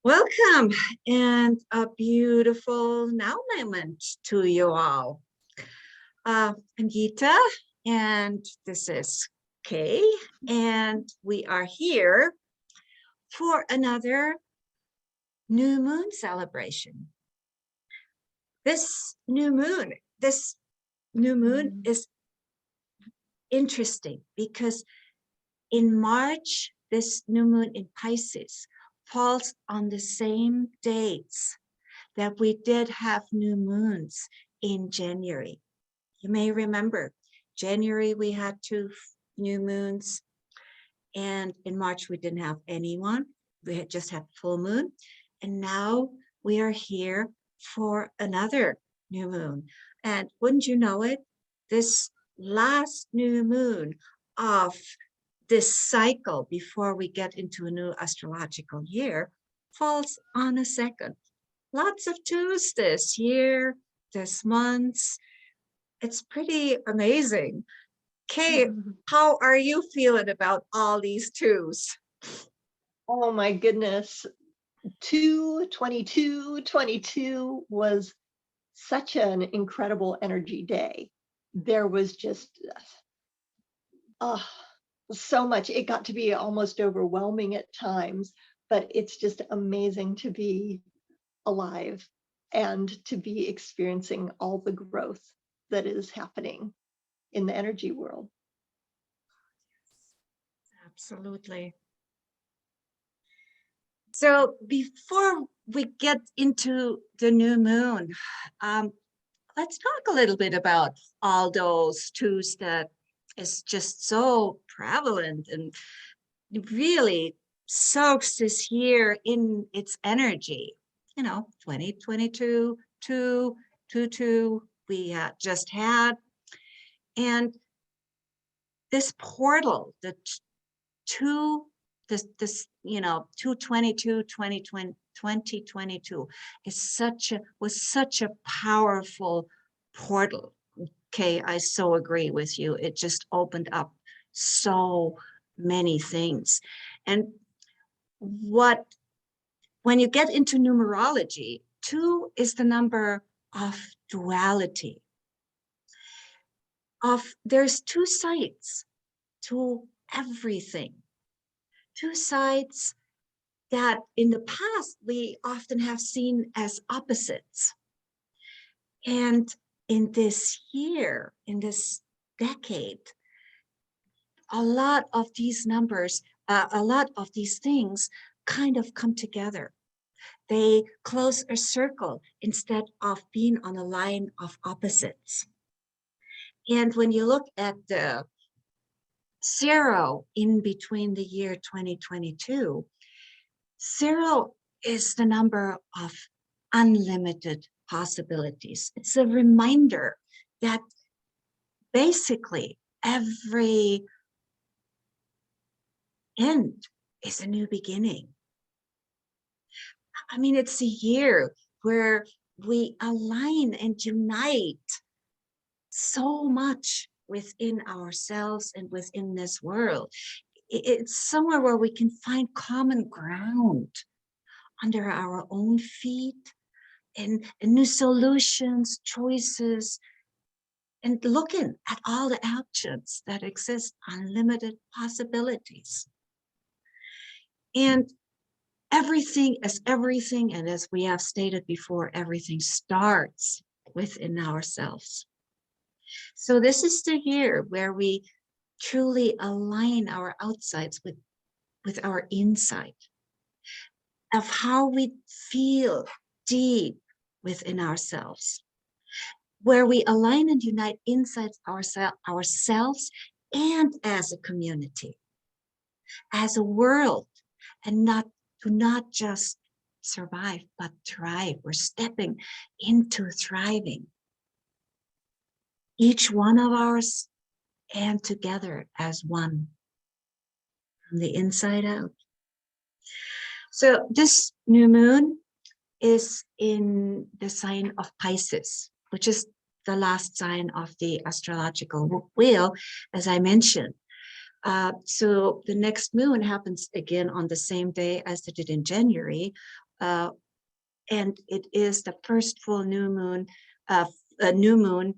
Welcome and a beautiful now moment to you all. I'm Gita and this is Kay, and we are here for another new moon celebration. This new moon is interesting because in March, this new moon in Pisces falls on the same dates that we did have new moons in January. You may remember, January we had two new moons, and in March we didn't have anyone. We had just had full moon, and now we are here for another new moon. And wouldn't you know it, this last new moon of this cycle before we get into a new astrological year falls on a second. Lots of twos this year, this month. It's pretty amazing. Kay, how are you feeling about all these twos? Oh my goodness. 22 was such an incredible energy day. There was just so much. It got to be almost overwhelming at times, but it's just amazing to be alive and to be experiencing all the growth that is happening in the energy world. Absolutely. So before we get into the new moon, let's talk a little bit about all those twos that is just so prevalent and really soaks this year in its energy. You know, 2022, 2, we just had. And this portal, the this 222 2022 was such a powerful portal. Okay, I so agree with you. It just opened up so many things. And when you get into numerology, 2 is the number of duality. There's 2 sides to everything. 2 sides that in the past we often have seen as opposites. And in this year, in this decade, a lot of these numbers, a lot of these things kind of come together. They close a circle instead of being on a line of opposites. And when you look at the 0 in between the year 2022, 0 is the number of unlimited possibilities. It's a reminder that basically every end is a new beginning. I mean, it's a year where we align and unite so much within ourselves and within this world. It's somewhere where we can find common ground under our own feet and new solutions, choices, and looking at all the options that exist, unlimited possibilities. And everything is everything, and as we have stated before, everything starts within ourselves. So this is the year where we truly align our outsides with our inside, of how we feel deep within ourselves, where we align and unite inside ourselves and as a community, as a world, and not just survive, but thrive. We're stepping into thriving. Each one of ours and together as one, from the inside out. So this new moon is in the sign of Pisces, which is the last sign of the astrological wheel, as I mentioned. So the next moon happens again on the same day as it did in January, and it is the first full new moon, new moon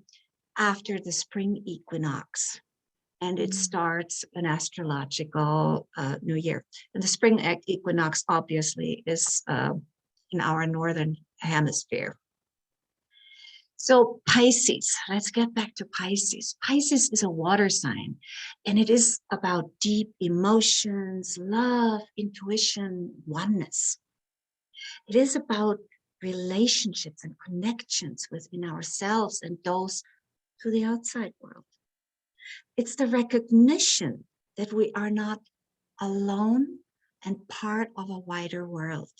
after the spring equinox. And it starts an astrological new year. And the spring equinox obviously is in our northern hemisphere. So Pisces, let's get back to Pisces. Pisces is a water sign, and it is about deep emotions, love, intuition, oneness. It is about relationships and connections within ourselves and those to the outside world. It's the recognition that we are not alone and part of a wider world.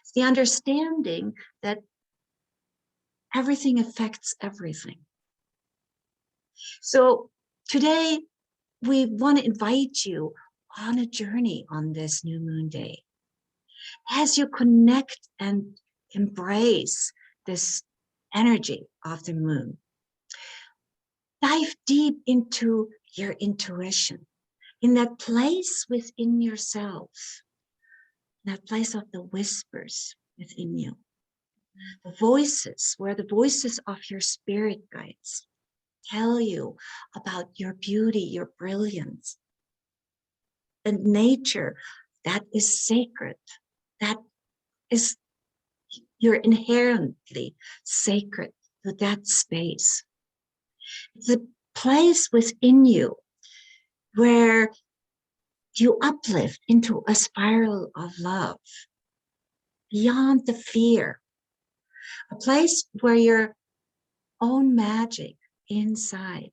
It's the understanding that everything affects everything. So today we want to invite you on a journey on this new moon day. As you connect and embrace this energy of the moon, dive deep into your intuition, in that place within yourselves, that place of the whispers within you, the voices, where the voices of your spirit guides tell you about your beauty, your brilliance, and nature that is sacred, that is, you're inherently sacred to that space. It's a place within you where you uplift into a spiral of love beyond the fear, a place where your own magic inside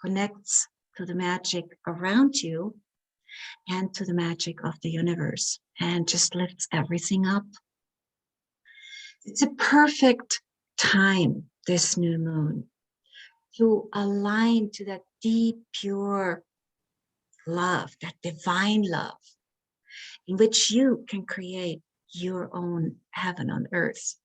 connects to the magic around you and to the magic of the universe and just lifts everything up. It's a perfect time, this new moon, to align to that deep, pure love, that divine love, in which you can create your own heaven on earth.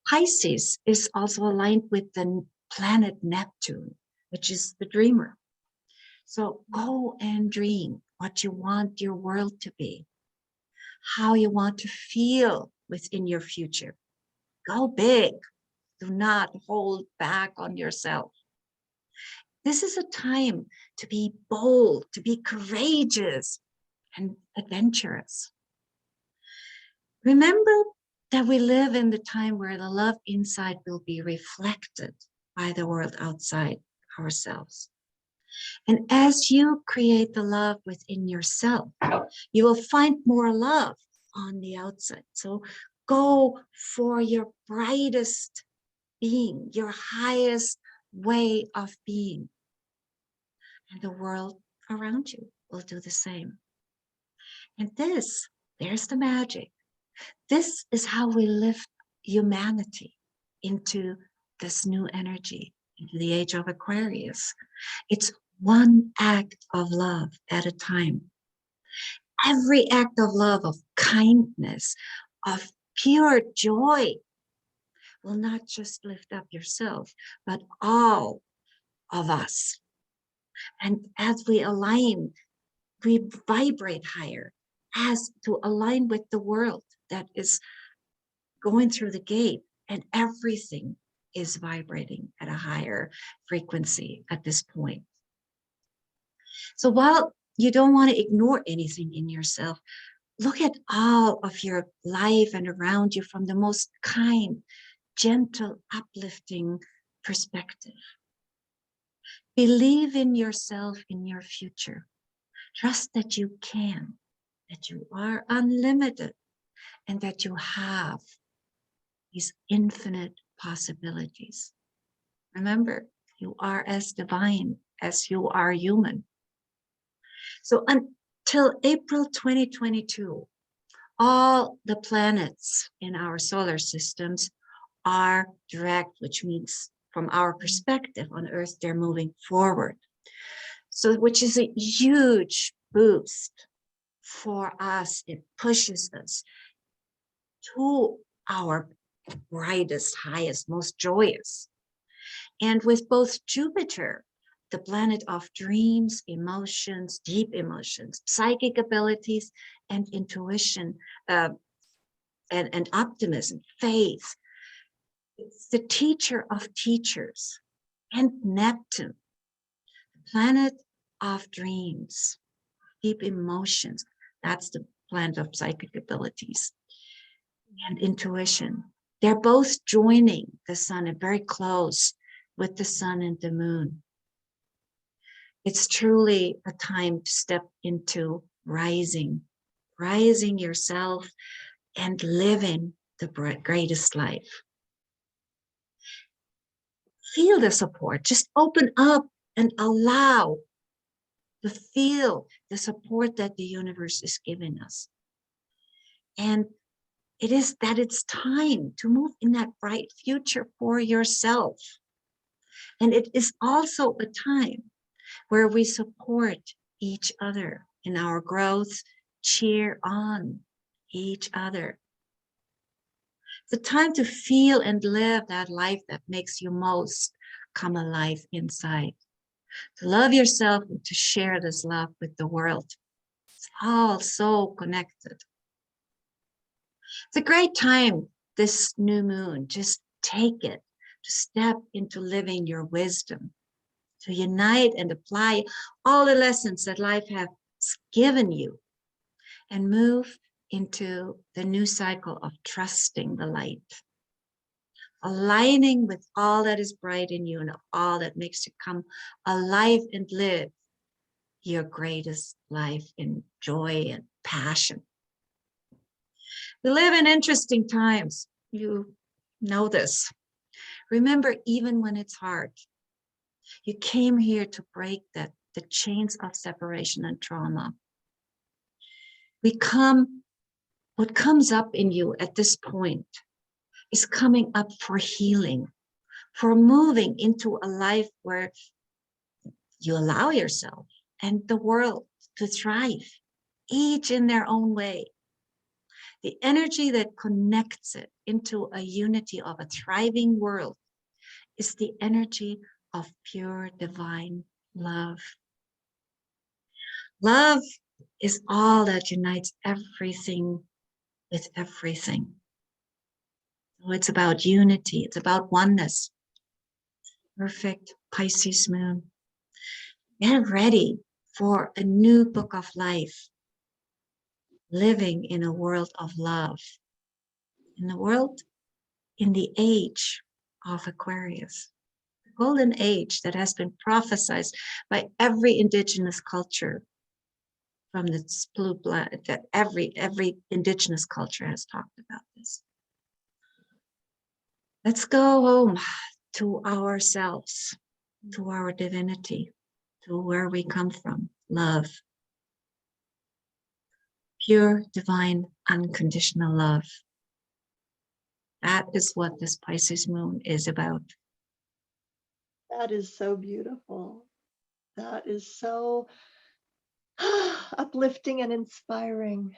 Pisces is also aligned with the planet Neptune, which is the dreamer. So go and dream what you want your world to be, how you want to feel within your future. Go big. Do not hold back on yourself. This is a time to be bold, to be courageous and adventurous. Remember that we live in the time where the love inside will be reflected by the world outside ourselves. And as you create the love within yourself, you will find more love on the outside. So go for your brightest being, your highest way of being. And the world around you will do the same. And there's the magic. This is how we lift humanity into this new energy, into the age of Aquarius. It's one act of love at a time. Every act of love, of kindness, of pure joy will not just lift up yourself, but all of us. And as we align, we vibrate higher, as to align with the world that is going through the gate, and everything is vibrating at a higher frequency at this point. So while you don't want to ignore anything in yourself, look at all of your life and around you from the most kind, gentle, uplifting perspective. Believe in yourself, in your future. Trust that you can, that you are unlimited, and that you have these infinite possibilities. Remember, you are as divine as you are human. So until April 2022, all the planets in our solar systems are direct, which means from our perspective on Earth, they're moving forward. So, which is a huge boost for us. It pushes us to our brightest, highest, most joyous. And with both Jupiter, the planet of dreams, emotions, deep emotions, psychic abilities, and intuition, and optimism, faith. It's the teacher of teachers. And Neptune, planet of dreams, deep emotions. That's the planet of psychic abilities and intuition. They're both joining the sun and very close with the sun and the moon. It's truly a time to step into rising yourself and living the greatest life. Feel the support. Just open up and allow to feel the support that the universe is giving us. And it is that it's time to move in that bright future for yourself. And it is also a time where we support each other in our growth, cheer on each other. It's a time to feel and live that life that makes you most come alive inside. To love yourself and to share this love with the world. It's all so connected. It's a great time, this new moon. Just take it to step into living your wisdom, to unite and apply all the lessons that life has given you and move into the new cycle of trusting the light, aligning with all that is bright in you and all that makes you come alive and live your greatest life in joy and passion. We live in interesting times. You know this. Remember, even when it's hard, you came here to break the chains of separation and trauma. What comes up in you at this point is coming up for healing, for moving into a life where you allow yourself and the world to thrive, each in their own way. The energy that connects it into a unity of a thriving world is the energy of pure divine love. Love is all that unites everything with everything. So it's about unity. It's about oneness. Perfect Pisces moon. Get ready for a new book of life. Living in a world of love. In the age of Aquarius. The golden age that has been prophesied by every indigenous culture from the blue blood, that every indigenous culture has talked about this. Let's go home to ourselves, to our divinity, to where we come from, love. Pure, divine, unconditional love. That is what this Pisces moon is about. That is so beautiful. That is so uplifting and inspiring.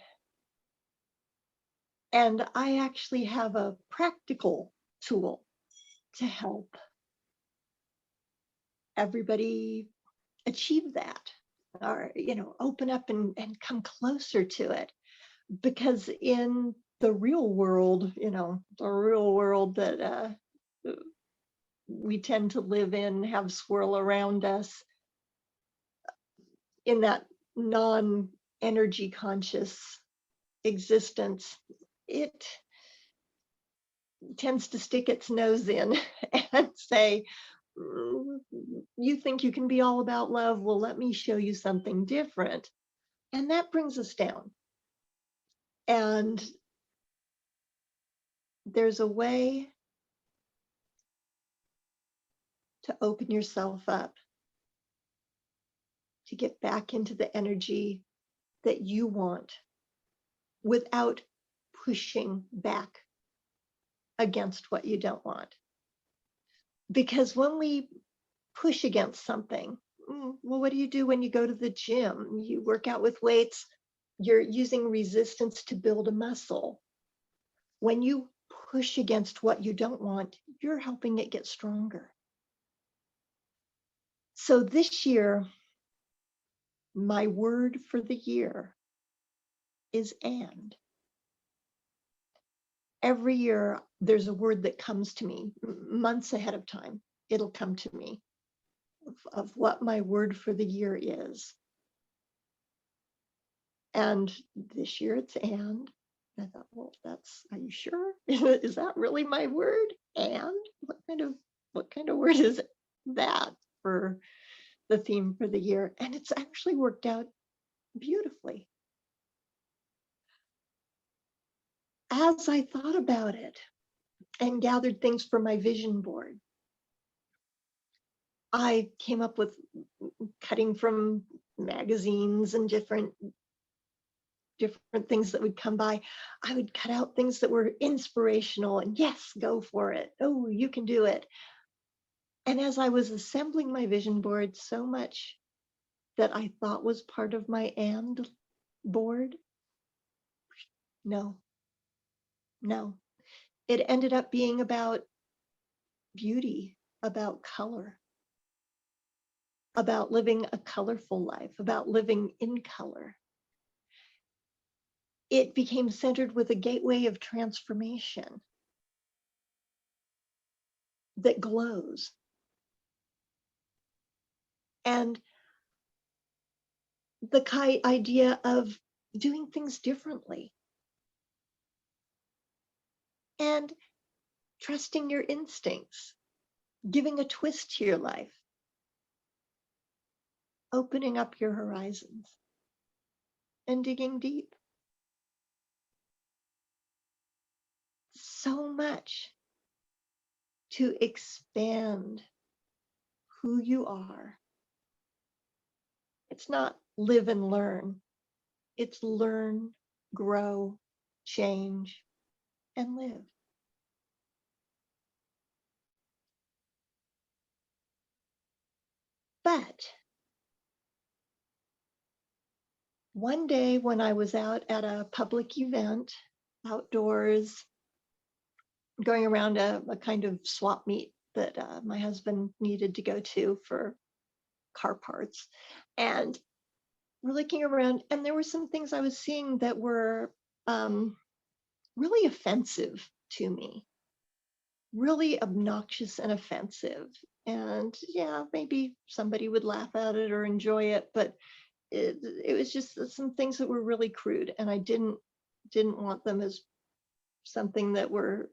And I actually have a practical tool to help everybody achieve that, or open up and come closer to it. Because in the real world, the real world that we tend to live in, have swirl around us, in that non-energy conscious existence, it tends to stick its nose in and say, you think you can be all about love? Well, let me show you something different. And that brings us down. And there's a way to open yourself up, to get back into the energy that you want without pushing back against what you don't want. Because when we push against something, well, what do you do when you go to the gym? You work out with weights, you're using resistance to build a muscle. When you push against what you don't want, you're helping it get stronger. So this year, my word for the year is and. every year there's a word that comes to me months ahead of time. It'll come to me of what my word for the year is. And this year it's and. I thought, well, are you sure? Is that really my word? And what kind of word is that for the theme for the year? And it's actually worked out beautifully. As I thought about it and gathered things for my vision board, I came up with cutting from magazines and different things that would come by. I would cut out things that were inspirational and yes, go for it. Oh, you can do it. And as I was assembling my vision board, so much that I thought was part of my and board, no. It ended up being about beauty, about color, about living a colorful life, about living in color. It became centered with a gateway of transformation that glows. And the idea of doing things differently and trusting your instincts, giving a twist to your life, opening up your horizons and digging deep. So much to expand who you are. It's not live and learn. It's learn, grow, change, and live. But one day when I was out at a public event, outdoors, going around a kind of swap meet that my husband needed to go to for car parts. And we're looking around, and there were some things I was seeing that were really offensive to me, really obnoxious and offensive. And yeah, maybe somebody would laugh at it or enjoy it, but it was just some things that were really crude, and I didn't want them as something that were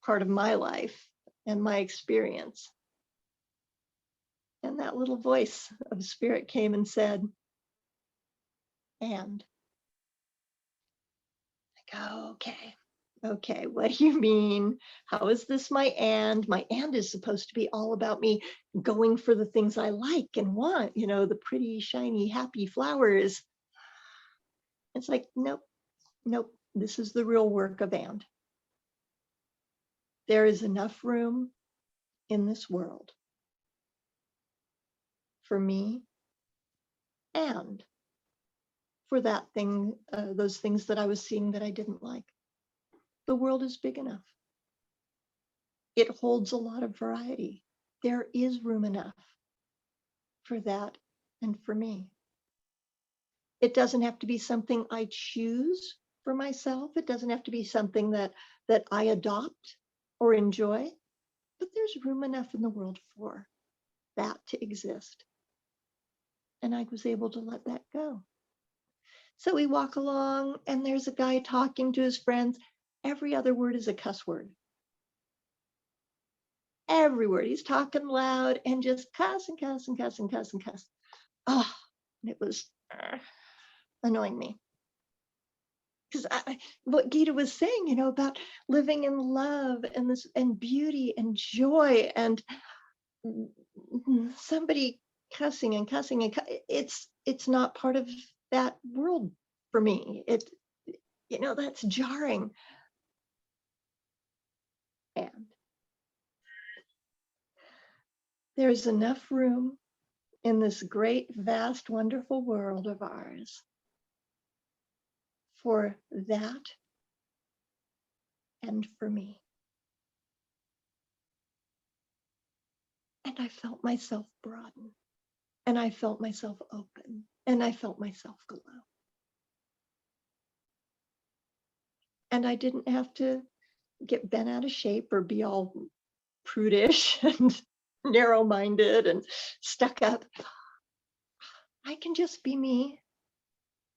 part of my life and my experience. And that little voice of spirit came and said, and I go, okay, what do you mean? How is this my and? My and is supposed to be all about me going for the things I like and want, the pretty, shiny, happy flowers. It's like, nope, this is the real work of and. There is enough room in this world for me and for that thing, those things that I was seeing that I didn't like. The world is big enough. It holds a lot of variety. There is room enough for that and for me. It doesn't have to be something I choose for myself. It doesn't have to be something that I adopt or enjoy, but there's room enough in the world for that to exist. And I was able to let that go. So we walk along and there's a guy talking to his friends. Every other word is a cuss word. Every word. He's talking loud and just cuss and cuss and cuss and cuss and cuss. Oh, it was annoying me. Because what Gita was saying, about living in love and this and beauty and joy, and somebody cussing and cussing and it's not part of that world for me. That's jarring. And there's enough room in this great, vast, wonderful world of ours for that and for me. And I felt myself broaden, and I felt myself open, and I felt myself glow. And I didn't have to get bent out of shape or be all prudish and narrow-minded and stuck up. I can just be me,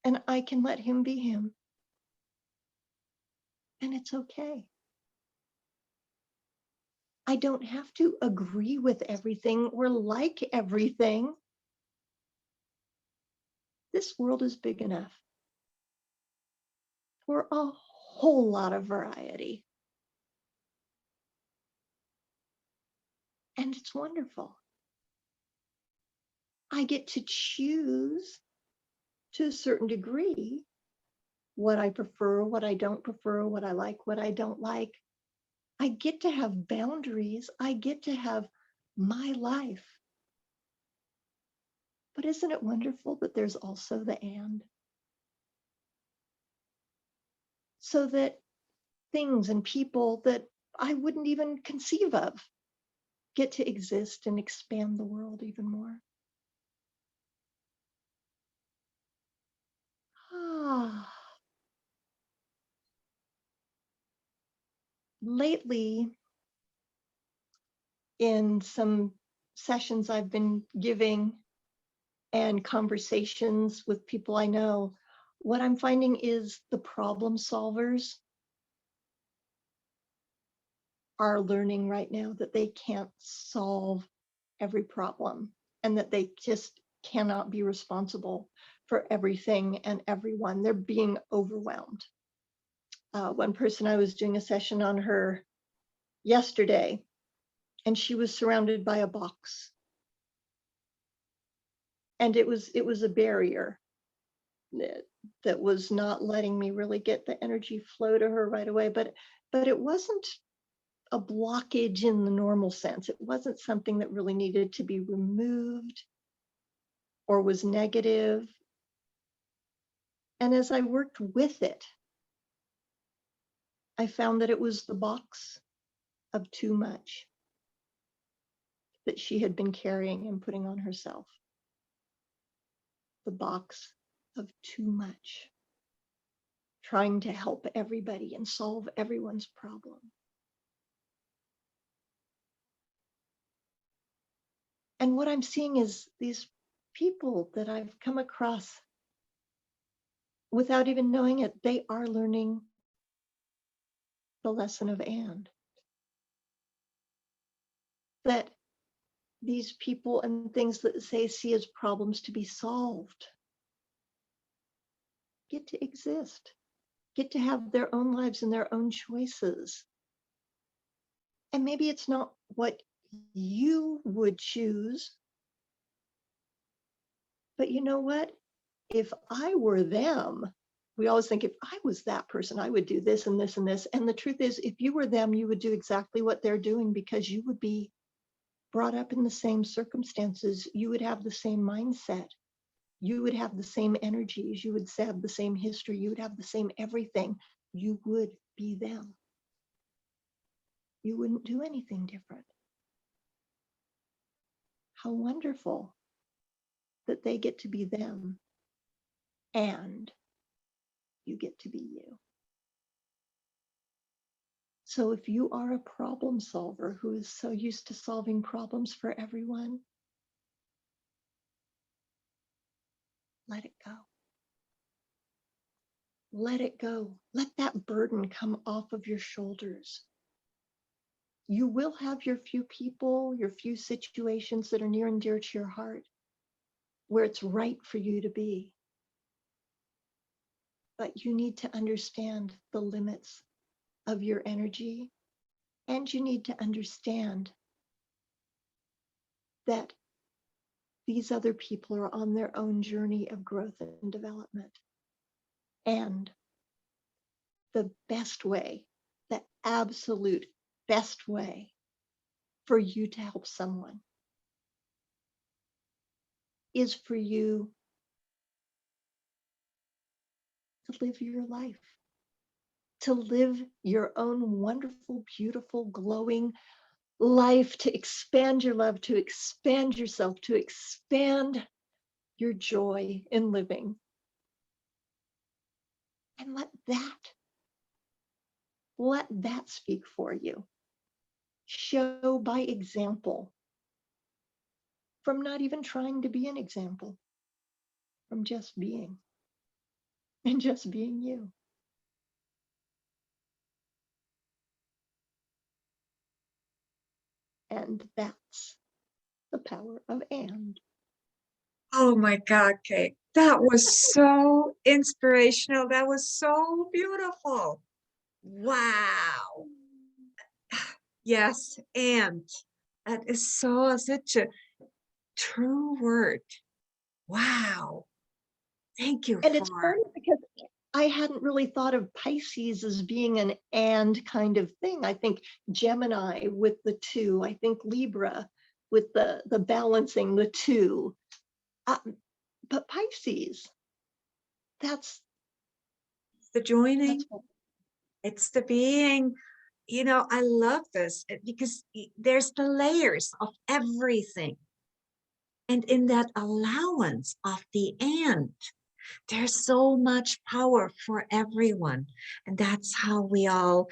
and I can let him be him. And it's okay. I don't have to agree with everything or like everything. This world is big enough for a whole lot of variety. And it's wonderful. I get to choose to a certain degree what I prefer, what I don't prefer, what I like, what I don't like. I get to have boundaries. I get to have my life. But isn't it wonderful that there's also the and? So that things and people that I wouldn't even conceive of get to exist and expand the world even more. Ah. Lately, in some sessions I've been giving and conversations with people I know, what I'm finding is the problem solvers are learning right now that they can't solve every problem and that they just cannot be responsible for everything and everyone. They're being overwhelmed. One person, I was doing a session on her yesterday, and she was surrounded by a box. And it was a barrier that was not letting me really get the energy flow to her right away. But it wasn't a blockage in the normal sense. It wasn't something that really needed to be removed or was negative. And as I worked with it, I found that it was the box of too much that she had been carrying and putting on herself. The box of too much, trying to help everybody and solve everyone's problem. And what I'm seeing is these people that I've come across, without even knowing it, they are learning the lesson of and. That these people and things that they see as problems to be solved get to exist, get to have their own lives and their own choices. And maybe it's not what you would choose, but you know what? If I were them, we always think if I was that person, I would do this and this and this. And the truth is, if you were them, you would do exactly what they're doing because you would be brought up in the same circumstances. You would have the same mindset. You would have the same energies. You would have the same history. You would have the same everything. You would be them. You wouldn't do anything different. How wonderful that they get to be them and you get to be you. So if you are a problem solver who is so used to solving problems for everyone, let it go. Let it go. Let that burden come off of your shoulders. You will have your few people, your few situations that are near and dear to your heart where it's right for you to be. But you need to understand the limits of your energy, and you need to understand that these other people are on their own journey of growth and development. And the best way, the absolute best way for you to help someone is for you to live your life, to live your own wonderful, beautiful, glowing life, to expand your love, to expand yourself, to expand your joy in living. And let that let that speak for you. Show by example, from not even trying to be an example, from just being and just being you. And that's the power of and. Oh my God, Kate, that was so inspirational. That was so beautiful. Wow. Yes, and that is such a true word. Wow. Thank you And it's for funny because I hadn't really thought of Pisces as being an and kind of thing. I think Gemini with the two, I think Libra with the balancing the two. But Pisces, that's the joining. what, It's the being. I love this because there's the layers of everything. And in that allowance of the and, there's so much power for everyone. And that's how we all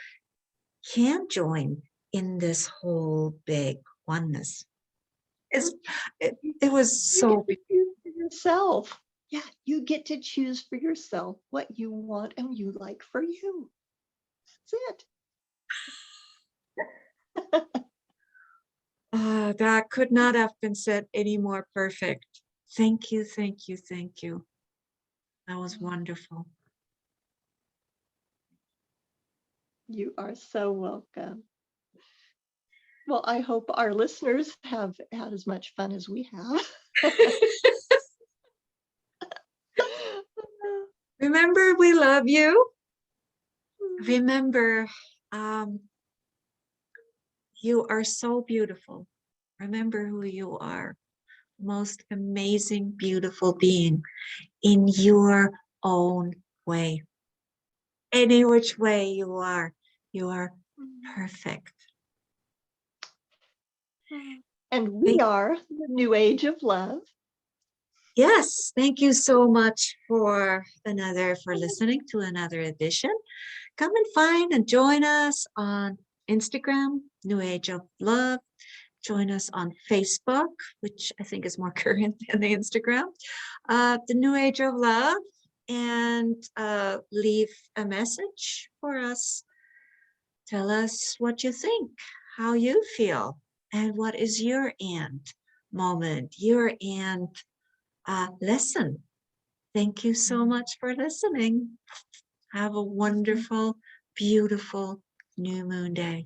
can join in this whole big oneness. It was you get so to choose for yourself. Yeah, you get to choose for yourself what you want and you like for you. That's it. that could not have been said any more perfect. Thank you, thank you, thank you. That was wonderful. You are so welcome. Well, I hope our listeners have had as much fun as we have. Remember, we love you. Remember, um, you are so beautiful. Remember who you are. Most amazing, beautiful being in your own way. Any which way you are perfect. And we are the New Age of Love. Yes, thank you so much for listening to another edition. Come and find and join us on Instagram, New Age of Love. Join us on Facebook, which I think is more current than the Instagram, the New Age of Love, and leave a message for us. Tell us what you think, how you feel, and what is your and moment, your and lesson. Thank you so much for listening. Have a wonderful, beautiful new moon day.